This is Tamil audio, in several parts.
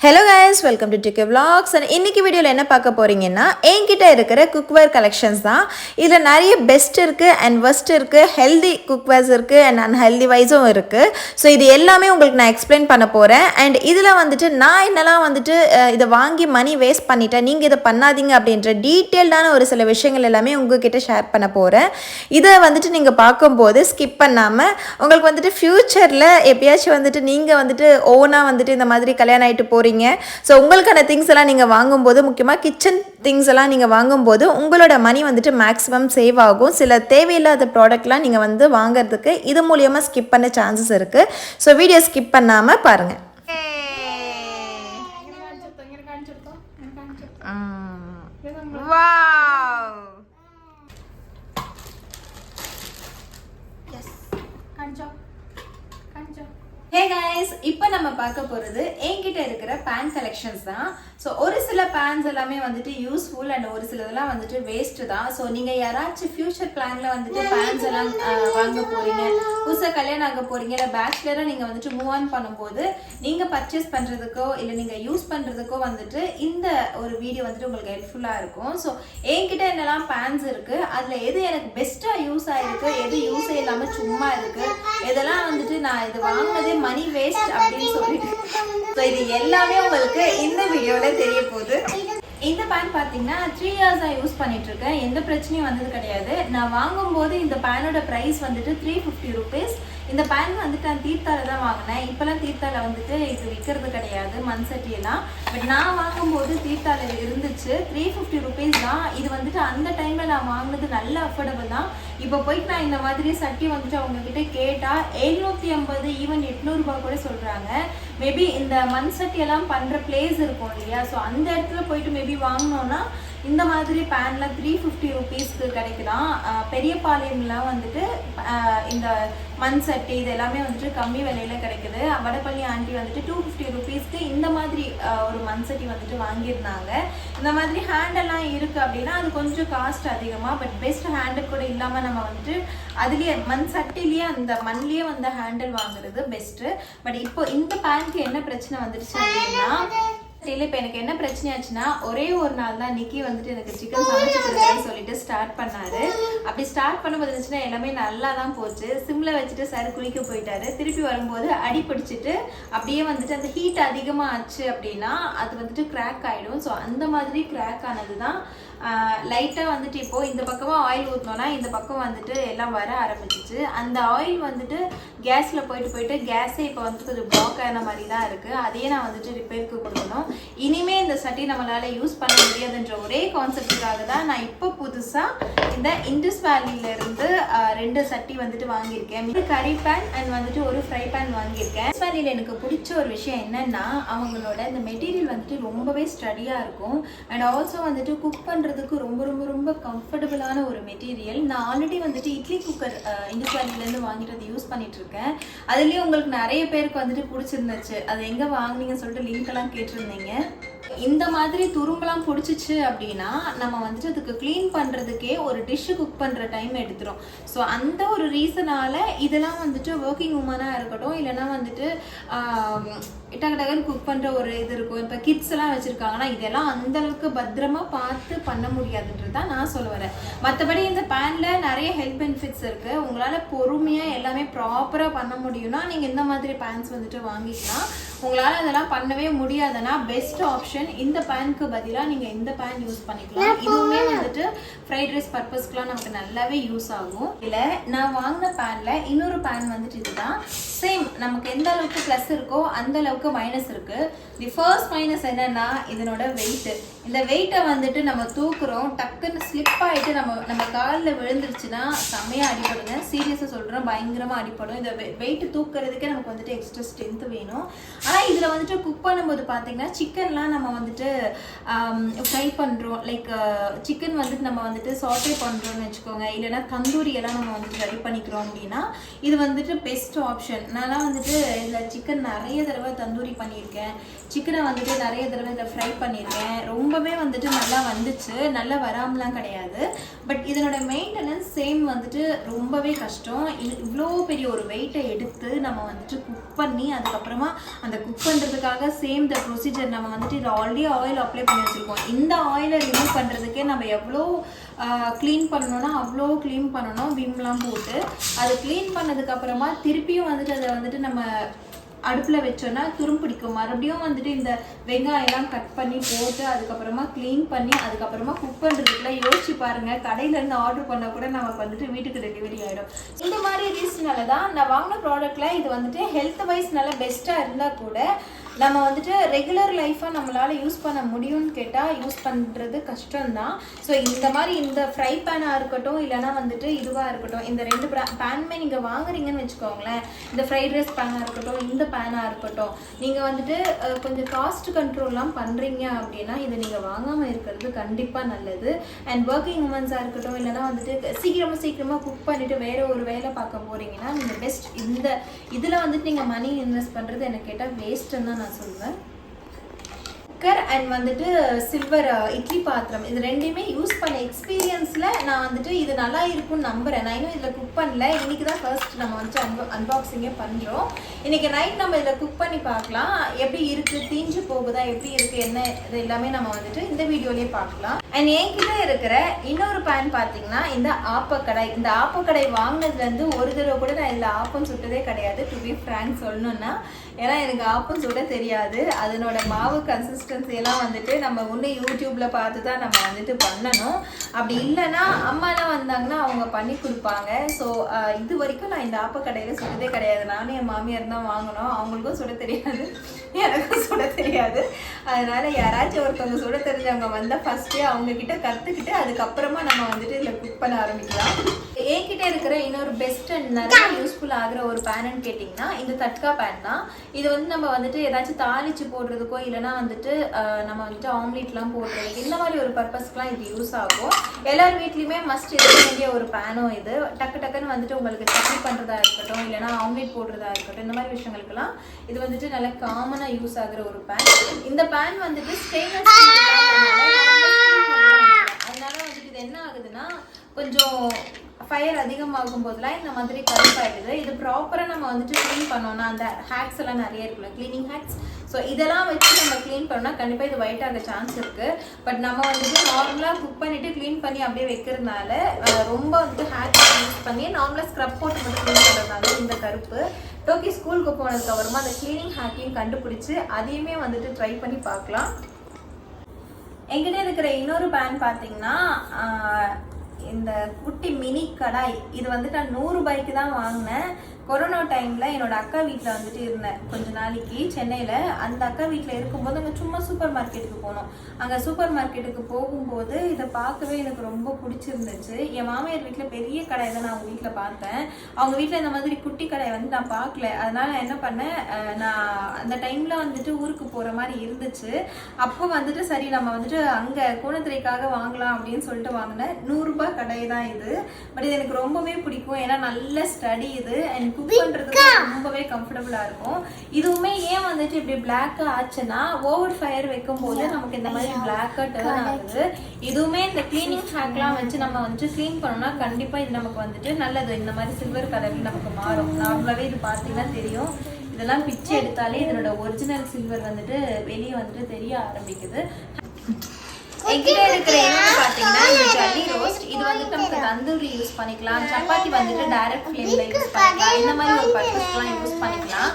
Hello guys, welcome to TK Vlogs. And இன்னைக்கு வீடியோல என்ன பார்க்க போறீங்கன்னா என்கிட்ட இருக்கிற குக்வேர் கலெக்ஷன்ஸ் தான். இதுல நிறைய பெஸ்ட் இருக்கு and worst இருக்கு, ஹெல்தி குக்வேர்ஸ் இருக்கு and unhealthy வைஸும் இருக்கு. ஸோ இது எல்லாமே உங்களுக்கு நான் எக்ஸ்பிளைன் பண்ண போறேன். அண்ட் இதுல வந்துட்டு நான் என்னெல்லாம் வந்துட்டு இதை வாங்கி மணி வேஸ்ட் பண்ணிட்டேன், நீங்க இதை பண்ணாதீங்க அப்படின்ற டீட்டெயில்டான ஒரு சில விஷயங்கள் எல்லாமே உங்ககிட்ட ஷேர் பண்ண போறேன். இதை வந்துட்டு நீங்க பார்க்கும்போது ஸ்கிப் பண்ணாம உங்களுக்கு வந்துட்டு ஃபியூச்சர்ல எப்பயாச்சும் வந்துட்டு நீங்க வந்துட்டு ஓனா வந்துட்டு இந்த மாதிரி கல்யாணம் ஆயிட்டு போறீங்க. ஸோ உங்களுக்கான திங்ஸ் எல்லாம் நீங்கள் வாங்கும்போது, முக்கியமாக கிச்சன் திங்ஸ் எல்லாம் நீங்கள் வாங்கும்போது உங்களோட மணி வந்துட்டு மேக்ஸிமம் சேவ் ஆகும். சில தேவையில்லாத ப்ராடக்ட்லாம் நீங்கள் வந்து வாங்குறதுக்கு இது மூலியமாக ஸ்கிப் பண்ண சான்சஸ் இருக்குது. ஸோ வீடியோ ஸ்கிப் பண்ணாமல் பாருங்கள். ஹே கைஸ், இப்போ நம்ம பார்க்க போகிறது என்கிட்ட இருக்கிற பேன் கலெக்ஷன்ஸ் தான். ஸோ ஒரு சில பேன்ஸ் எல்லாமே வந்துட்டு யூஸ்ஃபுல் அண்ட் ஒரு சிலதெல்லாம் வந்துட்டு வேஸ்ட்டு தான். ஸோ நீங்கள் யாராச்சும் ஃபியூச்சர் பிளானில் வந்துட்டு பேன்ஸ் எல்லாம் வாங்க போகிறீங்க, புதுசாக கல்யாணம் ஆக போகிறீங்க, இல்லை பேச்சுலராக நீங்கள் வந்துட்டு மூவ் ஆன் பண்ணும்போது நீங்கள் பர்ச்சேஸ் பண்ணுறதுக்கோ இல்லை நீங்கள் யூஸ் பண்ணுறதுக்கோ வந்துட்டு இந்த ஒரு வீடியோ வந்துட்டு உங்களுக்கு ஹெல்ப்ஃபுல்லாக இருக்கும். ஸோ என்கிட்ட என்னெல்லாம் பேன்ஸ் இருக்குது, அதில் எது எனக்கு பெஸ்ட்டாக யூஸ் ஆகிருக்கு, எது யூஸே இல்லாமல் சும்மா இருக்குது, இதெல்லாம் வந்துட்டு நான் இது வாங்கினதே மணி வேஸ்ட் அப்படின்னு சொல்லிட்டு, ஸோ இது எல்லாமே உங்களுக்கு இந்த வீடியோல தெரிய போகுது. இந்த பேன் பார்த்தீங்கன்னா 3 இயர்ஸாக யூஸ் பண்ணிட்டு இருக்கேன், எந்த பிரச்சனையும் வந்தது கிடையாது. நான் வாங்கும்போது இந்த பேனோட ப்ரைஸ் வந்துட்டு 350 rupees. இந்த பேன் வந்துட்டு நான் தீர்த்தால தான் வாங்கினேன். இப்போலாம் தீர்த்தால வந்துட்டு இது விற்கிறது கிடையாது, மண் சட்டியெல்லாம். பட் நான் வாங்கும்போது தீர்த்தால இருந்துச்சு. 350 rupees தான். இது வந்துட்டு அந்த டைமில் நான் வாங்கினது நல்ல அஃபோர்டபுள் தான். இப்போ போயிட்டு நான் இந்த மாதிரி சட்டி வந்துட்டு அவங்கக்கிட்ட கேட்டால் 750 ஈவன் 800 ரூபாய் கூட சொல்கிறாங்க. மேபி இந்த மண் சட்டியெல்லாம் பண்ணுற பிளேஸ் இருக்கும் இல்லையா, ஸோ அந்த இடத்துல போயிட்டு மேபி வாங்கினோன்னா இந்த மாதிரி பேனில் 350 rupeesக்கு கிடைக்கலாம். பெரிய பாளையம்லாம் வந்துட்டு இந்த மண் சட்டி இது எல்லாமே வந்துட்டு கம்மி விலையில் கிடைக்குது. வடப்பள்ளி ஆண்டி வந்துட்டு 250 rupeesக்கு இந்த மாதிரி ஒரு மண் சட்டி வந்துட்டு வாங்கியிருந்தாங்க. இந்த மாதிரி ஹேண்டெல்லாம் இருக்குது அப்படின்னா அது கொஞ்சம் காஸ்ட் அதிகமாக, பட் பெஸ்ட் ஹேண்டில் கூட இல்லாமல் நம்ம வந்துட்டு அதுலேயே மண் சட்டிலேயே அந்த மண்லேயே வந்து ஹேண்டில் வாங்குறது பெஸ்ட்டு. பட் இப்போ இந்த பேனுக்கு என்ன பிரச்சனை வந்துடுச்சு அப்படின்னா, இல்லை இப்போ எனக்கு என்ன பிரச்சனை ஆச்சுன்னா, ஒரே ஒரு நாள் தான் நிக்கி வந்துட்டு எனக்கு சிக்கன் சமைச்சு கொடுக்குறேன்னு சொல்லிட்டு ஸ்டார்ட் பண்ணாரு. அப்படி ஸ்டார்ட் பண்ணும்போது இருந்துச்சுன்னா எல்லாமே நல்லா தான் போச்சு. சிம்மில் வச்சுட்டு சார் குளிக்க போயிட்டாரு. திருப்பி வரும்போது அடி பிடிச்சிட்டு அப்படியே வந்துட்டு அந்த ஹீட் அதிகமாக ஆச்சு அப்படின்னா அது வந்துட்டு கிராக் ஆகிடும். ஸோ அந்த மாதிரி கிராக் ஆனது தான். லைட்டாக வந்துட்டு இப்போது இந்த பக்கமாக ஆயில் ஊற்றினோன்னா இந்த பக்கம் வந்துட்டு எல்லாம் வர ஆரம்பிச்சிச்சு. அந்த ஆயில் வந்துட்டு கேஸில் போயிட்டு கேஸே இப்போ வந்துட்டு கொஞ்சம் பிளாக் ஆன மாதிரி தான் இருக்குது. அதையே நான் வந்துட்டு ரிப்பேருக்கு கொடுக்கணும். இனிமேல் இந்த சட்டி நம்மளால் யூஸ் பண்ண முடியாதுன்ற ஒரே கான்செப்டுக்காக தான் நான் இப்போ புதுசாக இந்த இண்டஸ் வேலியிலேருந்து 2 சட்டி வந்துட்டு வாங்கியிருக்கேன். இது கறி பேன் அண்ட் வந்துட்டு ஒரு ஃப்ரை பேன் வாங்கியிருக்கேன். இண்டஸ் வேலியில் எனக்கு பிடிச்ச ஒரு விஷயம் என்னென்னா, அவங்களோட இந்த மெட்டீரியல் வந்துட்டு ரொம்பவே ஸ்டடியாக இருக்கும். அண்ட் ஆல்சோ வந்துட்டு குக் பண்ணுறதுக்கு ரொம்ப ரொம்ப ரொம்ப கம்ஃபர்டபுளான ஒரு மெட்டீரியல். நான் ஆல்ரெடி வந்துட்டு இட்லி குக்கர் இண்டஸ் வேலியிலேருந்து வாங்கிட்டு அதை யூஸ் பண்ணிட்டு இருக்கேன். அதுலேயும் உங்களுக்கு நிறைய பேருக்கு வந்துட்டு பிடிச்சிருந்துச்சு. அது எங்கே வாங்கினீங்கன்னு சொல்லிட்டு லிங்க் எல்லாம் கேட்டிருந்தீங்க. இந்த மாதிரி துரும்பெல்லாம் பிடிச்சிச்சு அப்படின்னா நம்ம வந்துட்டு அதுக்கு க்ளீன் பண்ணுறதுக்கே ஒரு டிஷ்ஷு குக் பண்ணுற டைம் எடுத்துரும். ஸோ அந்த ஒரு ரீசனால் இதெல்லாம் வந்துட்டு ஒர்க்கிங் உமனாக இருக்கட்டும், இல்லைனா வந்துட்டு டக்குன்னு குக் பண்ணுற ஒரு இது இருக்கும். இப்போ கிட்ஸ் எல்லாம் வச்சுருக்காங்கன்னா இதெல்லாம் அந்தளவுக்கு பத்திரமா பார்த்து பண்ண முடியாதுன்றது தான் நான் சொல்ல வரேன். மற்றபடி இந்த பேனில் நிறைய ஹெல்த் பெனிஃபிட்ஸ் இருக்குது. உங்களால் பொறுமையாக எல்லாமே ப்ராப்பராக பண்ண முடியும்னா நீங்கள் இந்த மாதிரி பேன்ஸ் வந்துட்டு வாங்கிக்கலாம். உங்களால் அதெல்லாம் பண்ணவே முடியாதுன்னா பெஸ்ட் ஆப்ஷன் இந்த பேனுக்கு பதிலாக நீங்கள் இந்த பேன் யூஸ் பண்ணிக்கலாம். இதுவுமே வந்துட்டு ஃப்ரைட் ரைஸ் பர்பஸ்க்குலாம் நமக்கு நல்லாவே யூஸ் ஆகும். இல்லை நான் வாங்கின பேனில் இன்னொரு பேன் வந்துட்டு இதுதான். சேம் நமக்கு எந்த அளவுக்கு ப்ளஸ் இருக்கோ அந்த அளவுக்கு மைனஸ் இருக்குது. தி ஃபர்ஸ்ட் மைனஸ் என்னென்னா இதனோட வெயிட்டு. இந்த வெயிட்டை வந்துட்டு நம்ம தூக்குறோம், டக்குன்னு ஸ்லிப் ஆகிட்டு நம்ம காலில் விழுந்துருச்சுன்னா செம்மையாக அடிப்படுங்க. சீரியஸாக சொல்கிறோம், பயங்கரமாக அடிப்படும். இந்த வெயிட்டு தூக்குறதுக்கே நமக்கு வந்துட்டு எக்ஸ்ட்ரா ஸ்ட்ரென்த் வேணும். ஆனால் இதில் வந்துட்டு குக் பண்ணும்போது பார்த்தீங்கன்னா சிக்கன்லாம் நம்ம வந்துட்டு ஃப்ரை பண்ணுறோம், லைக் சிக்கன் வந்துட்டு நம்ம வந்துட்டு சாட்டே பண்ணுறோன்னு வச்சுக்கோங்க, இல்லைனா தந்தூரியெல்லாம் நம்ம வந்துட்டு ரெடி பண்ணிக்கிறோம் அப்படின்னா இது வந்துட்டு பெஸ்ட் ஆப்ஷன். நான்லாம் வந்துட்டு இதில் சிக்கன் நிறைய தடவை தந்தூரி பண்ணியிருக்கேன், சிக்கனை வந்துட்டு நிறைய தடவை இதில் ஃப்ரை பண்ணியிருக்கேன். ரொம்பவே வந்துட்டு நல்லா வந்துச்சு, நல்லா வராமலாம் கிடையாது. பட் இதனோட மெயின்டெனன்ஸ் சேம் வந்துட்டு ரொம்பவே கஷ்டம். இவ்வளோ பெரிய ஒரு வெயிட்டை எடுத்து நம்ம வந்துட்டு குக் பண்ணி அதுக்கப்புறமா அந்த குக் பண்ணுறதுக்காக சேம் த ப்ரொசீஜர். நம்ம வந்துட்டு இது ஆல்ரெடி ஆயில் அப்ளை பண்ணி வச்சுருக்கோம். இந்த ஆயிலை ரிமூவ் பண்ணுறதுக்கே நம்ம எவ்வளோ க்ளீன் பண்ணணும்னா அவ்வளோ க்ளீன் பண்ணணும் விம்லாம் போட்டு. அது க்ளீன் பண்ணதுக்கப்புறமா திருப்பியும் வந்துட்டு அதை வந்துட்டு நம்ம அடுப்பில் வச்சோன்னா துரும்பிடிக்கும். மறுபடியும் வந்துட்டு இந்த வெங்காயம்லாம் கட் பண்ணி போட்டு அதுக்கப்புறமா க்ளீன் பண்ணி அதுக்கப்புறமா குக் பண்ணுறதுக்குலாம் யோசிச்சு பாருங்கள். கடையிலேருந்து ஆர்டர் பண்ணால் கூட நமக்கு வந்துட்டு வீட்டுக்கு டெலிவரி ஆகிடும். இந்த மாதிரி ரீசனால தான் நான் வாங்கின ப்ராடக்டில் இது வந்துட்டு ஹெல்த் வைஸ் நல்லா பெஸ்ட்டாக இருந்தால் கூட நம்ம வந்துட்டு ரெகுலர் லைஃப்பாக நம்மளால் யூஸ் பண்ண முடியும்னு கேட்டால் யூஸ் பண்ணுறது கஷ்டம்தான். ஸோ இந்த மாதிரி இந்த ஃப்ரை பேனாக இருக்கட்டும் இல்லைனா வந்துட்டு இதுவாக இருக்கட்டும், இந்த 2 பேனுமே நீங்கள் வாங்குறீங்கன்னு வச்சுக்கோங்களேன். இந்த ஃப்ரைட் ரைஸ் பேனாக இருக்கட்டும் இந்த பேனாக இருக்கட்டும், நீங்கள் வந்துட்டு கொஞ்சம் காஸ்ட் கண்ட்ரோல்லாம் பண்ணுறீங்க அப்படின்னா இதை நீங்கள் வாங்காமல் இருக்கிறது கண்டிப்பாக நல்லது. அண்ட் ஒர்க்கிங் உமன்ஸாக இருக்கட்டும் இல்லைனா வந்துட்டு சீக்கிரமாக குக் பண்ணிவிட்டு வேறு ஒரு வேலை பார்க்க போகிறீங்கன்னா நீங்கள் பெஸ்ட் இந்த இதில் வந்துட்டு நீங்கள் மணி இன்வெஸ்ட் பண்ணுறது எனக்கு கேட்டால் வேஸ்ட்டுன்னு தான் நான் சொல்லுவேன். குக்கர் அண்ட் வந்துட்டு சில்வர் இட்லி பாத்திரம் இது ரெண்டையுமே யூஸ் பண்ண எக்ஸ்பீரியன்ஸில் நான் வந்துட்டு இது நல்லா இருக்கும்னு நம்புகிறேன். நான் இன்னும் இதில் குக் பண்ணல. இன்றைக்கி தான் ஃபர்ஸ்ட் நம்ம வந்துட்டு அன்பாக்சிங்கே பண்ணுறோம். இன்றைக்கி நைட் நம்ம இதில் குக் பண்ணி பார்க்கலாம். எப்படி இருக்குது, தீஞ்சு போகுதா, எப்படி இருக்குது, என்ன இது எல்லாமே நம்ம வந்துட்டு இந்த வீடியோலேயே பார்க்கலாம். அண்ட் என்கிட்ட இருக்கிற இன்னொரு பேன் பார்த்தீங்கன்னா இந்த ஆப்பக்கடை. இந்த ஆப்பக்கடை வாங்கினதுலேருந்து ஒரு தடவை கூட நான் இதில் ஆப்பம் சுட்டதே கிடையாது. டு பி ஃப்ராங்க் சொல்லணுன்னா, ஏன்னா எனக்கு ஆப்பம் சுட தெரியாது. அதனோட மாவு கன்சிஸ்டன்சி எல்லாம் வந்துட்டு நம்ம ஒன்று யூடியூப்பில் பார்த்து தான் நம்ம வந்துட்டு பண்ணணும். அப்படி இல்லைன்னா அம்மாலாம் வந்தாங்கன்னா அவங்க பண்ணி கொடுப்பாங்க. ஸோ இது வரைக்கும் நான் இந்த ஆப்பக்கடையில் சுட்டதே கிடையாது. நானும் என் மாமியார் தான் வாங்கினோம். அவங்களுக்கும் சுட தெரியாது, எனக்கும் சுட தெரியாது. அதனால யாராச்சும் ஒருத்தவங்க சுட தெரிஞ்சவங்க வந்தால் ஃபஸ்ட்டே அவங்கக்கிட்ட கற்றுக்கிட்டு அதுக்கப்புறமா நம்ம வந்துட்டு இதில் குக் பண்ண ஆரம்பிக்கலாம். என்கிட்ட இருக்கிற இன்னொரு பெஸ்ட் அண்ட் நிறைய யூஸ்ஃபுல் ஆகிற ஒரு பேனுன்னு கேட்டிங்கன்னா இந்த தட்கா பேன் தான். இது வந்து நம்ம வந்துட்டு ஏதாச்சும் தாளிச்சு போடுறதுக்கோ இல்லைனா வந்துட்டு நம்ம வந்துட்டு ஆம்லேட்லாம் போடுறதுக்கு இந்த மாதிரி ஒரு பர்பஸ்க்குலாம் இது யூஸ் ஆகும். எல்லார் வீட்லேயுமே மஸ்ட் இருக்க வேண்டிய ஒரு பேனும் இது. டக்குன்னு வந்துட்டு உங்களுக்கு சட்னி பண்ணுறதா இருக்கட்டும் இல்லைனா ஆம்லேட் போடுறதா இருக்கட்டும் இந்த மாதிரி விஷயங்களுக்கெல்லாம் இது வந்துட்டு நல்லா காமனாக யூஸ் ஆகிற ஒரு பேன். இந்த பேன் வந்துட்டு ஸ்டெயின்லெஸ் அதனால வந்துட்டு இது என்ன ஆகுதுன்னா கொஞ்சம் ஃபயர் அதிகமாகும் போதெல்லாம் இந்த மாதிரி கருப்பாயிடுது. இது ப்ராப்பராக நம்ம வந்துட்டு க்ளீன் பண்ணோம்னா அந்த ஹேக்ஸ் எல்லாம் நிறைய இருக்குல்ல, க்ளீனிங் ஹேக்ஸ். ஸோ இதெல்லாம் வச்சு நம்ம க்ளீன் பண்ணோம்னா கண்டிப்பாக இது ஒயிட் ஆக சான்ஸ் இருக்குது. பட் நம்ம வந்துட்டு நார்மலாக குக் பண்ணிவிட்டு க்ளீன் பண்ணி அப்படியே வைக்கிறதுனால ரொம்ப வந்துட்டு ஹேக்ஸ் யூஸ் பண்ணி நார்மலாக ஸ்க்ரப் போட்டு மட்டும் க்ளீன் பண்ணுறதுனால இந்த கருப்பு. டோக்கி ஸ்கூலுக்கு போனதுக்கப்புறமா அந்த க்ளீனிங் ஹேக்கையும் கண்டுபிடிச்சி அதையுமே வந்துட்டு ட்ரை பண்ணி பார்க்கலாம். என்கிட்ட இருக்கிற இன்னொரு பேன் பார்த்தீங்கன்னா இந்த குட்டி மினி கடாய். இது வந்துட்டு நான் 100 ரூபாய்க்கு தான் வாங்கினேன். கொரோனா டைமில் என்னோட அக்கா வீட்டில் வந்துட்டு இருந்தேன் கொஞ்ச நாளைக்கு சென்னையில். அந்த அக்கா வீட்டில் இருக்கும்போது அங்கே சும்மா சூப்பர் மார்க்கெட்டுக்கு போனோம். அங்கே சூப்பர் மார்க்கெட்டுக்கு போகும்போது இதை பார்க்கவே எனக்கு ரொம்ப பிடிச்சிருந்துச்சு. என் மாமியார் வீட்டில் பெரிய கடை தான் நான் அவங்க வீட்டில் பார்த்தேன். அவங்க வீட்டில் இந்த மாதிரி குட்டி கடை வந்து நான் பார்க்கல. அதனால நான் என்ன பண்ணேன், நான் அந்த டைமில் வந்துட்டு ஊருக்கு போகிற மாதிரி இருந்துச்சு. அப்போ வந்துட்டு சரி நம்ம வந்துட்டு அங்கே கோணத்துறைக்காக வாங்கலாம் அப்படின்னு சொல்லிட்டு வாங்கினேன். 100 ரூபாய் கடை தான் இது. பட் இது எனக்கு ரொம்பவே பிடிக்கும். ஏன்னா நல்ல ஸ்டடி இது அண்ட் குக் பண்றதுக்கு ரொம்பவே கம்ஃபர்டபுளா இருக்கும். இதுவுமே ஏன் வந்துட்டு இப்படி பிளாக்கா ஆச்சுன்னா ஓவர் ஃபயர் வைக்கும் போது நமக்கு இந்த மாதிரி பிளாக்கா டர்ன் ஆகுது. இதுவுமே இந்த கிளீனிங் ஹேக்லாம் வச்சு நம்ம வந்துட்டு க்ளீன் பண்ணோம்னா கண்டிப்பா இது நமக்கு வந்துட்டு நல்லது. இந்த மாதிரி சில்வர் கலர்ல நமக்கு மாறும். நார்மலாவே இது பார்த்தீங்கன்னா தெரியும். இதெல்லாம் பிச்சு எடுத்தாலே இதனோட ஒரிஜினல் சில்வர் வந்துட்டு வெளியே வந்துட்டு தெரிய ஆரம்பிக்குது. என்கிட்ட இருக்கிற என்னன்னு பார்த்தீங்கன்னா இந்த ஜல்லி ரோஸ்ட். இது வந்துட்டு நமக்கு தந்தூரி யூஸ் பண்ணிக்கலாம், சப்பாத்தி வந்துட்டு டைரக்ட் ஃப்ளேம்ல யூஸ் பண்ணிக்கலாம், இந்த மாதிரி ஒரு பர்பஸ்க்குலாம் யூஸ் பண்ணிக்கலாம்.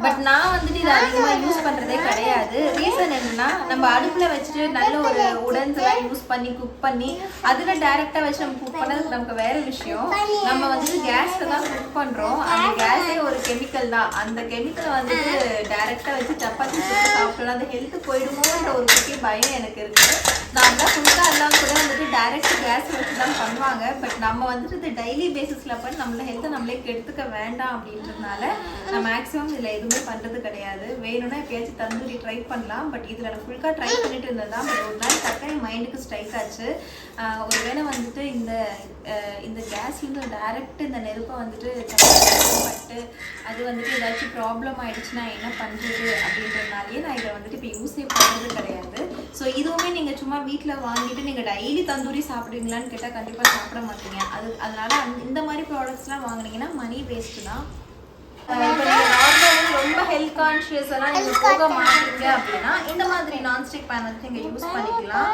பட் நான் வந்துட்டு இதை அதிகமாக யூஸ் பண்ணுறதே கிடையாது. ரீசன் என்னன்னா நம்ம அடுப்பில் வச்சுட்டு நல்ல ஒரு உடன்ஸ்லாம் யூஸ் பண்ணி குக் பண்ணி அதில் டைரெக்டாக வச்சு நம்ம குக் பண்ணதுக்கு நமக்கு வேறு விஷயம். நம்ம வந்துட்டு கேஸில் தான் குக் பண்ணுறோம். அந்த கேஸே ஒரு கெமிக்கல் தான். அந்த கெமிக்கலை வந்துட்டு டைரெக்டாக வச்சு சப்பாத்தி சாப்பிட்டோம்னா அந்த ஹெல்த்து போயிடுமோன்ற ஒரு குட்டி பயம் எனக்கு இருக்குது. நார்மலாக ஃபுல்லாக எல்லாம் கூட வந்துட்டு டைரெக்ட் கேஸ் வச்சு தான் பண்ணுவாங்க. பட் நம்ம வந்துட்டு இது டெய்லி பேசிஸில் பண்ணி நம்மள ஹெல்த்தை நம்மளே கெடுத்துக்க வேண்டாம் அப்படின்றதுனால நான் மேக்ஸிமம் இதில் எதுவுமே பண்ணுறது கிடையாது. வேணும்னா எப்பயாச்சும் தந்தூரி ட்ரை பண்ணலாம். பட் இதில் நான் ஃபுல்லாக ட்ரை பண்ணிட்டு இருந்தது தான். பட் ஒரு நாள் டக்குனு மைண்டுக்கு ஸ்ட்ரைக் ஆச்சு. ஒரு வேளை வந்துட்டு இந்த கேஸ்லேருந்து டைரெக்ட் இந்த நெருப்பை வந்துட்டு பட்டு அது வந்துட்டு ஏதாச்சும் ப்ராப்ளம் ஆகிடுச்சுன்னா என்ன பண்ணுறது அப்படின்றதுனாலே நான் இதை வந்துட்டு இப்போ யூஸே பண்ணுறது கிடையாது. ஸோ இதுவுமே நீங்கள் சும்மா வீட்டில் வாங்கிட்டு நீங்கள் டெய்லி தந்தூரி சாப்பிடுவீங்களான்னு கேட்டால் கண்டிப்பாக சாப்பிட மாட்டீங்க. அதனால இந்த மாதிரி ப்ராடக்ட்ஸ்லாம் வாங்கினீங்கன்னா மணி வேஸ்ட்டு தான். இப்போ நீங்கள் நார்மலாக ரொம்ப ஹெல்த் கான்ஷியஸ் எல்லாம் நீங்க போக மாட்டீங்க அப்படின்னா இந்த மாதிரி நான்ஸ்டிக் பேன் வந்து நீங்க யூஸ் பண்ணிக்கலாம்.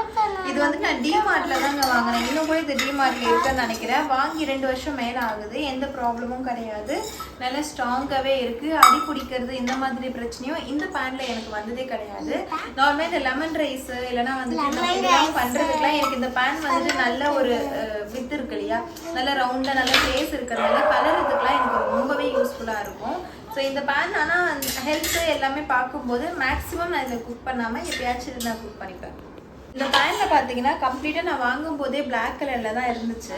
இது வந்து நான் டிமார்ட்ல தாங்க வாங்கினேன். இன்னும் கூட இது டிமார்ட்ல இருக்குன்னு நினைக்கிறேன். வாங்கி 2 வருஷம் மேல ஆகுது. எந்த ப்ராப்ளமும் கிடையாது. நல்லா ஸ்ட்ராங்காவே இருக்கு. அடி பிடிக்கிறது இந்த மாதிரி பிரச்சனையும் இந்த பேன்ல எனக்கு வந்ததே கிடையாது. நார்மலா இந்த லெமன் ரைஸ் இல்லைன்னா வந்துட்டு இதெல்லாம் பண்றதுக்குலாம் எனக்கு இந்த பேன் வந்துட்டு நல்ல ஒரு வித் இருக்கு இல்லையா, நல்ல ரவுண்டா நல்ல ஃபேஸ் இருக்கிறதுனால கலருக்குலாம் எனக்கு ரொம்பவே யூஸ்ஃபுல்லா இருக்கும். ஸோ இந்த பேன் ஆனால் ஹெல்த்து எல்லாமே பார்க்கும்போது மேக்ஸிமம் நான் இதில் குக் பண்ணாமல் எப்பயாச்சும் நான் குக் பண்ணிப்பேன். இந்த பேனில் பார்த்தீங்கன்னா கம்ப்ளீட்டாக நான் வாங்கும் போதே பிளாக் கலரில் தான் இருந்துச்சு.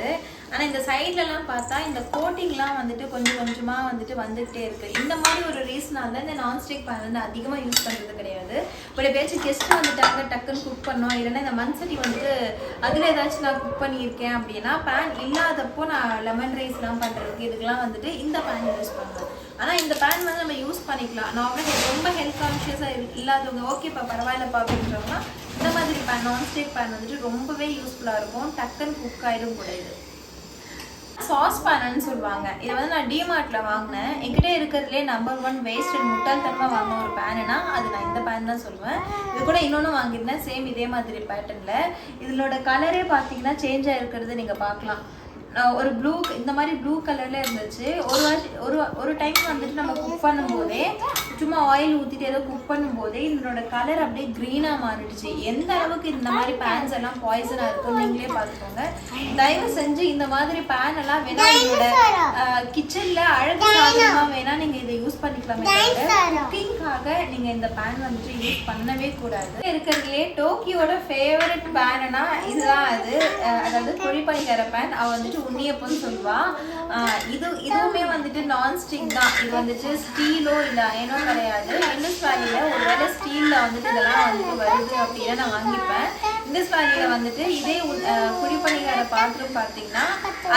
ஆனால் இந்த சைட்லலாம் பார்த்தா இந்த கோட்டிங்லாம் வந்துட்டு கொஞ்சம் கொஞ்சமாக வந்துட்டு வந்துகிட்டே இருக்குது. இந்த மாதிரி ஒரு ரீசனால் தான் இந்த நான்ஸ்டிக் பேன் வந்து அதிகமாக யூஸ் பண்ணுறது கிடையாது. பட் எப்பயாச்சும் கெஸ்ட்டு வந்துட்டாங்க டக்குன்னு குக் பண்ணோம், இல்லைன்னா இந்த மண்சட்டி வந்துட்டு அதில் ஏதாச்சும் நான் குக் பண்ணியிருக்கேன் அப்படின்னா பேன் இல்லாதப்போ நான் லெமன் ரைஸ்லாம் பண்ணுறதுக்கு இதுக்கெலாம் வந்துட்டு இந்த பேன் யூஸ் பண்ணுவேன். ஆனால் இந்த பேன் வந்து நம்ம யூஸ் பண்ணிக்கலாம். நார்மலாக ரொம்ப ஹெல்த் கான்ஷியஸாக இல்லாதவங்க ஓகேப்பா பரவாயில்லப்பா அப்படின்றவங்க இந்த மாதிரி பேன் நான்ஸ்டிக் பேன் வந்துட்டு ரொம்பவே யூஸ்ஃபுல்லாக இருக்கும். டக்குன்னு குக் ஆகிடும் கூட. இது சாஸ் பேன்னு சொல்லுவாங்க. இதை வந்து நான் டிமார்ட்ல வாங்கினேன். என்கிட்ட இருக்கிறதுலே நம்பர் 1 வேஸ்ட் அண்ட் முட்டாள்தனமாக வாங்கின ஒரு பேனுனா அது நான் இந்த பேன் தான் சொல்லுவேன். இது கூட இன்னொன்று வாங்கியிருந்தேன் சேம் இதே மாதிரி பேட்டர்னில். இதனோட கலரே பார்த்தீங்கன்னா சேஞ்ச் ஆகிருக்கிறது நீங்கள் பார்க்கலாம். ஒரு ப்ளூ இந்த மாதிரி ப்ளூ கலர்ல இருந்துச்சு. ஒரு டைம் வந்துட்டு நம்ம குக் பண்ணும்போதே சும்மா ஆயில் ஊற்றிட்டு ஏதோ குக் பண்ணும்போதே இதனோட கலர் அப்படியே க்ரீனாக மாறிடுச்சு. எந்த அளவுக்கு இந்த மாதிரி பேன்ஸ் எல்லாம் பாய்சனாக இருக்கும் நீங்களே பார்த்துக்கோங்க. தயவு செஞ்சு இந்த மாதிரி பேன் எல்லாம் வேணா உங்களோட கிச்சனில் அழகு சாதனமாக வேணா நீங்கள் இதை யூஸ் பண்ணிக்கலாமே. குக்கிங்காக நீங்கள் இந்த பேன் வந்துட்டு யூஸ் பண்ணவே கூடாது. இருக்கிறதுலே டோக்கியோட ஃபேவரட் பேனுனா இதுதான். அதாவது குழிப்பணிக்கார பேன். அவள் வந்துட்டு உன்னியப்பன்னு சொல்லுவா. இதுவுமே வந்துட்டு நான்ஸ்டிக் தான். இது வந்துட்டு ஸ்டீலோ இல்லை அயனோ கிடையாது. இண்டஸ் வேலியில ஒருவேளை ஸ்டீல்ல வந்துட்டு இதெல்லாம் வந்துட்டு வருது அப்படின்னா நான் வாங்கிப்பேன். இண்டஸ் வேலியில வந்துட்டு இதே குழிப்பணிக்கார பாத்திரம் பார்த்தீங்கன்னா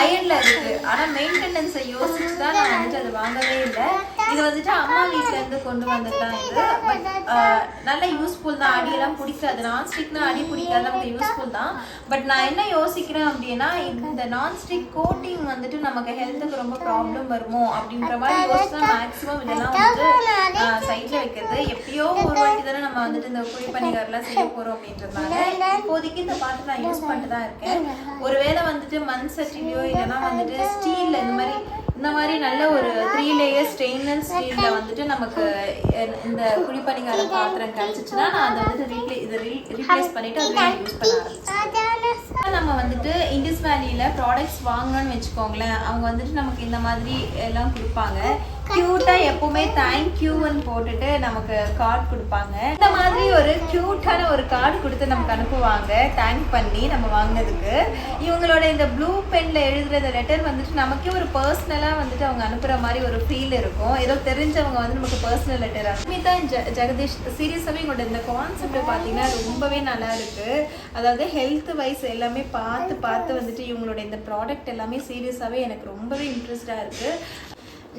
அயன்ல இருக்கு. ஆனால் மெயின்டெனன்ஸை யோசிச்சு தான் நான் வந்துட்டு அது வாங்கவே இல்லை. இது வந்துட்டு அம்மா வீட்டுல இருந்து கொண்டு வந்துட்டான். இது நல்ல யூஸ்ஃபுல் தான். அடியெல்லாம் பிடிக்காது. நான்ஸ்டிக்னா அடி பிடிக்காது, நமக்கு யூஸ்ஃபுல் தான். பட் நான் என்ன யோசிக்கிறேன் அப்படின்னா இந்த நான்ஸ்டிக் கோட்டிங் வந்துட்டு நமக்கு ஹெல்த்துக்கு ரொம்ப ப்ராப்ளம் வருமோ அப்படின்ற மாதிரி யோசிச்சு மேக்ஸிமம் இதெல்லாம் வந்துட்டு சைட்ல வைக்கிறது. எப்பயோ ஒரு வாட்டி தானே நம்ம வந்துட்டு இந்த குழிப்பணிகாரெல்லாம் செய்ய போறோம் அப்படின்றதுனால இப்போதைக்கு இந்த பாத்திரம் நான் யூஸ் பண்ணிட்டு தான் இருக்கேன். ஒருவேளை வந்துட்டு மண் சட்டிலையோ இல்லைன்னா வந்துட்டு ஸ்டீல்ல இந்த மாதிரி நல்ல ஒரு 3 லேயர் ஸ்டெயின்லெஸ் ஸ்டீல்ல வந்துட்டு நமக்கு இந்த குழிப்பணிகார பாத்திரம் கிடைச்சிச்சுன்னா நான் அதை வந்துட்டு ரீப்ளேஸ் பண்ணிட்டு அதை யூஸ் பண்ண ஆரம்பிச்சேன். நம்ம வந்துட்டு இண்டஸ் வேலியில ப்ராடக்ட்ஸ் வாங்கணும்னு வச்சுக்கோங்களேன், அவங்க வந்துட்டு நமக்கு இந்த மாதிரி எல்லாம் கொடுப்பாங்க. கியூட்டா எப்பவுமே தேங்க்யூன்னு போட்டுட்டு நமக்கு கார்டு கொடுப்பாங்க. இந்த மாதிரி ஒரு கியூட்டான ஒரு கார்டு கொடுத்து நமக்கு அனுப்புவாங்க தேங்க் பண்ணி நம்ம வாங்கினதுக்கு. இவங்களோட இந்த ப்ளூ பென்ல எழுதுற இந்த லெட்டர் வந்துட்டு நமக்கே ஒரு பர்சனலா வந்துட்டு அவங்க அனுப்புற மாதிரி ஒரு ஃபீல் இருக்கும். ஏதோ தெரிஞ்சவங்க வந்து நமக்கு பர்சனல் லெட்டர். அஸ்மிதா ஜெகதீஷ் சீரியஸாவே இவங்களோட இந்த கான்செப்ட் பார்த்தீங்கன்னா ரொம்பவே நல்லா இருக்கு. அதாவது ஹெல்த் வைஸ் எல்லாமே பார்த்து வந்துட்டு இவங்களோட இந்த ப்ராடக்ட் எல்லாமே சீரியஸாவே எனக்கு ரொம்பவே இன்ட்ரெஸ்டா இருக்கு.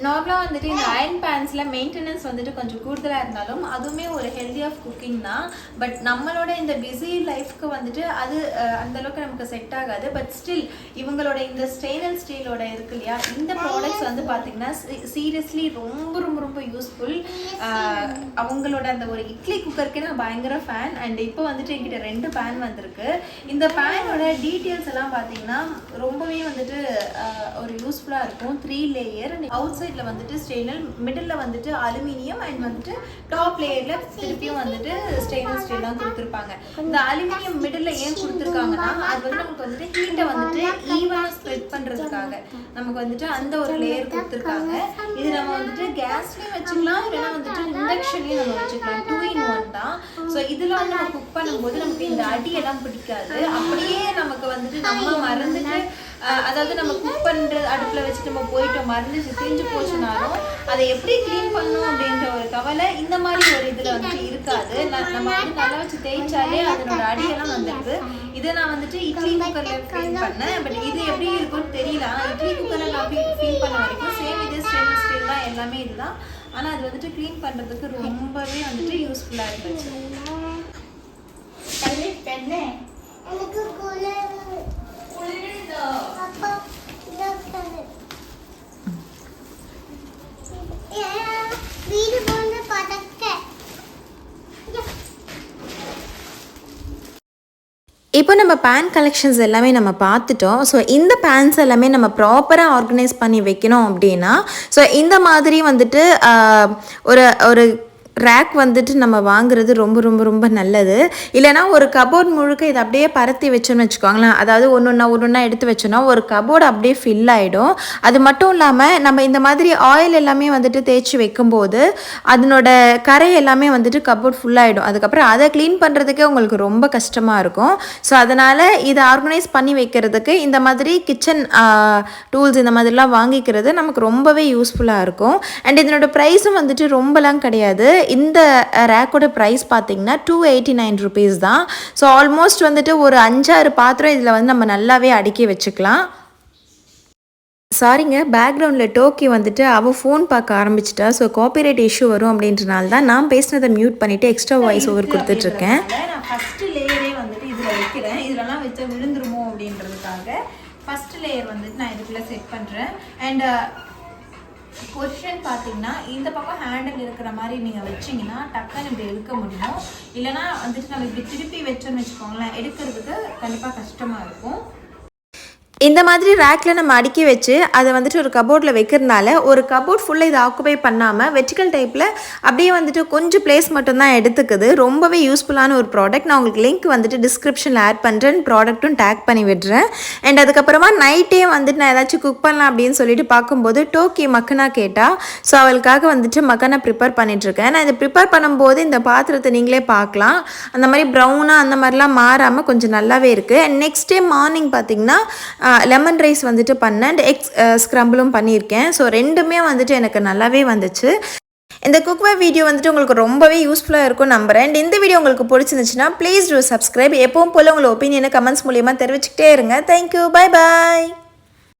நார்மலாக வந்துட்டு இந்த அயன் பேன்ஸில் மெயின்டெனன்ஸ் வந்துட்டு கொஞ்சம் கூடுதலாக இருந்தாலும் அதுவுமே ஒரு ஹெல்தி ஆஃப் குக்கிங் தான். பட் நம்மளோட இந்த பிஸி லைஃப்க்கு வந்துட்டு அது அந்தளவுக்கு நமக்கு செட் ஆகாது. பட் ஸ்டில் இவங்களோட இந்த ஸ்டெயின்லெஸ் ஸ்டீலோட இருக்கு இல்லையா, இந்த ப்ராடக்ட்ஸ் வந்து பார்த்திங்கன்னா சீரியஸ்லி ரொம்ப ரொம்ப ரொம்ப யூஸ்ஃபுல். அவங்களோட அந்த ஒரு இட்லி குக்கருக்கு நான் பயங்கர ஃபேன். அண்ட் இப்போ வந்துட்டு என்கிட்ட 2 பேன் வந்திருக்கு. இந்த பேனோட டீட்டெயில்ஸ் எல்லாம் பார்த்தீங்கன்னா ரொம்பவே வந்துட்டு ஒரு யூஸ்ஃபுல்லாக இருக்கும். 3 லேயர் அவுட் சைடில் வந்துட்டு ஸ்டெயினல், மிடில் வந்துட்டு அலுமினியம் அண்ட் வந்துட்டு டாப் லேயரில் திருப்பியும் வந்துட்டு ஸ்டெயின்லெஸ் ஸ்டீல் தான் கொடுத்துருப்பாங்க. இந்த அலுமினியம் மிடில் ஏன் கொடுத்துருக்காங்கன்னா அது வந்து நமக்கு வந்துட்டு ஹீட்டை வந்துட்டு ஈவனாக ஸ்ப்ரெட் பண்ணுறதுக்காக நமக்கு வந்துட்டு அந்த ஒரு லேயர் கொடுத்துருக்காங்க. இது நம்ம வந்துட்டு கேஸ்லேயும் வச்சுக்கலாம், இல்லைன்னா வந்துட்டு இண்டக்ஷன்லேயும் நம்ம வச்சுக்கலாம். 2 in 1 தான். ஸோ இதில் வந்து நம்ம குக் பண்ணும்போது நமக்கு இந்த அடியெல்லாம் பிடிக்காது. அப்படியே நமக்கு வந்துட்டு நம்ம மறந்துட்டு அதாவது நம்ம குக் பண்ணுற அடுப்பில் வச்சுட்டு நம்ம போயிட்டோம் மறந்துச்சு தீஞ்சு போச்சுனாலும் அதை எப்படி க்ளீன் பண்ணணும் அப்படின்ற ஒரு கவலை இந்த மாதிரி ஒரு இதில் வந்துட்டு இருக்காது. நம்ம வந்து நல்லா வச்சு தேய்ச்சாலே அதனோட அடியெல்லாம் வந்துடுது. இதை நான் வந்துட்டு இட்லி குக்கரில் ஃபீல் பண்ணேன். பட் இது எப்படி இருக்குன்னு தெரியல. ஆனால் இட்லி குக்கரில் நான் ஃபீல் பண்ண வரைக்கும் சேம் இதே ஸ்டெயின்லெஸ் ஸ்டீல் தான், எல்லாமே இதுதான். ஆனால் அது வந்துட்டு க்ளீன் பண்ணுறதுக்கு ரொம்பவே வந்துட்டு யூஸ்ஃபுல்லாக இருந்துச்சு. வீடு இப்போ நம்ம பேன் கலெக்ஷன்ஸ் எல்லாமே நம்ம பார்த்துட்டோம். ஸோ இந்த பேன்ஸ் எல்லாமே நம்ம ப்ராப்பராக ஆர்கனைஸ் பண்ணி வைக்கணும் அப்படின்னா, ஸோ இந்த மாதிரி வந்துட்டு ஒரு ஒரு ரேக் வந்துட்டு நம்ம வாங்குறது ரொம்ப ரொம்ப ரொம்ப நல்லது. இல்லைனா ஒரு கபோர்ட் முழுக்க இதை அப்படியே பரத்தி வச்சோன்னு வச்சுக்கோங்களேன், அதாவது ஒன்று எடுத்து வச்சோன்னா ஒரு கபோர்டு அப்படியே ஃபில் ஆகிடும். அது மட்டும் இல்லாமல் நம்ம இந்த மாதிரி ஆயில் எல்லாமே வந்துட்டு தேய்ச்சி வைக்கும்போது அதனோட கரை எல்லாமே வந்துட்டு கபோர்ட் ஃபுல்லாகிடும். அதுக்கப்புறம் அதை க்ளீன் பண்ணுறதுக்கே உங்களுக்கு ரொம்ப கஷ்டமாக இருக்கும். ஸோ அதனால் இதை ஆர்கனைஸ் பண்ணி வைக்கிறதுக்கு இந்த மாதிரி கிச்சன் டூல்ஸ் இந்த மாதிரிலாம் வாங்கிக்கிறது நமக்கு ரொம்பவே யூஸ்ஃபுல்லாக இருக்கும். அண்ட் இதனோட ப்ரைஸும் வந்துட்டு ரொம்பலாம் கிடையாது. இந்த ரேக்கோட ப்ரைஸ் பார்த்தீங்கன்னா 289 ருபீஸ் தான். ஸோ ஆல்மோஸ்ட் வந்துட்டு ஒரு 5-6 பாத்திரம் இதில் வந்து நம்ம நல்லாவே அடுக்கி வச்சுக்கலாம். சாரிங்க, பேக்ரவுண்டில் டோக்கி வந்துட்டு அவள் ஃபோன் பார்க்க ஆரம்பிச்சிட்டா. ஸோ காப்பிரைட் இஷ்யூ வரும் அப்படின்றனால தான் நான் பேசினதை மியூட் பண்ணிவிட்டு எக்ஸ்ட்ரா வாய்ஸ் ஓவர் கொடுத்துட்ருக்கேன். நான் ஃபஸ்ட்டு லேயரே வந்துட்டு இதில் வைக்கிறேன். இதெல்லாம் வச்சா விழுந்துருமோ அப்படின்றதுக்காக ஃபஸ்ட்டு லேயர் வந்துட்டு நான் இதுக்குள்ளே செட் பண்ணுறேன். அண்ட் பொசிஷன் பார்த்தீங்கன்னா இந்த பக்கம் ஹேண்டில் இருக்கிற மாதிரி நீங்கள் வச்சிங்கன்னா டக்குன்னு இப்படி எடுக்க முடியும். இல்லைனா வந்துட்டு நம்ம இப்படி திருப்பி வச்சோன்னு வச்சுக்கோங்களேன், எடுக்கிறதுக்கு கண்டிப்பாக கஷ்டமாக இருக்கும். இந்த மாதிரி ரேக்கில் நம்ம அடுக்கி வச்சு அதை வந்துட்டு ஒரு கபோர்டில் வைக்கிறதுனால ஒரு கபோர்ட் ஃபுல்லாக இதை ஆக்குபை பண்ணாமல் வெர்டிக்கல் டைப்பில் அப்படியே வந்துட்டு கொஞ்சம் பிளேஸ் மட்டும்தான் எடுத்துக்குது. ரொம்பவே யூஸ்ஃபுல்லான ஒரு ப்ராடக்ட். நான் உங்களுக்கு லிங்க் வந்துட்டு டிஸ்கிரிப்ஷனில் ஆட் பண்ணுறேன், ப்ராடக்ட்டும் டேக் பண்ணி விடுறேன். அண்ட் அதுக்கப்புறமா நைட்டே வந்துட்டு நான் ஏதாச்சும் குக் பண்ணலாம் அப்படின்னு சொல்லிட்டு பார்க்கும்போது டோக்கி மக்கனா கேட்டால், ஸோ அவளுக்காக வந்துட்டு மக்கனா ப்ரிப்பேர் பண்ணிகிட்ருக்கேன். நான் இதை ப்ரிப்பேர் பண்ணும்போது இந்த பாத்திரத்தை நீங்களே பார்க்கலாம், அந்த மாதிரி ப்ரௌனாக அந்த மாதிரிலாம் மாறாமல் கொஞ்சம் நல்லாவே இருக்குது. அண்ட் நெக்ஸ்ட் டே மார்னிங் பார்த்திங்கன்னா லெமன் ரைஸ் வந்துட்டு பண்ணேன், அண்ட் எக்ஸ் ஸ்க்ரம்பிளும் பண்ணியிருக்கேன். ஸோ ரெண்டுமே வந்துட்டு எனக்கு நல்லாவே வந்துச்சு. இந்த குக்வேர் வீடியோ வந்துட்டு உங்களுக்கு ரொம்பவே யூஸ்ஃபுல்லாக இருக்கும் நம்புகிறேன். அண்ட் இந்த வீடியோ உங்களுக்கு பிடிச்சிருந்துச்சுன்னா ப்ளீஸ் டூ சப்ஸ்கிரைப். எப்பவும் போல் உங்களை ஒப்பீனியனை கமெண்ட்ஸ் மூலியமாக தெரிவிச்சுக்கிட்டே இருங்க. Thank you, bye bye.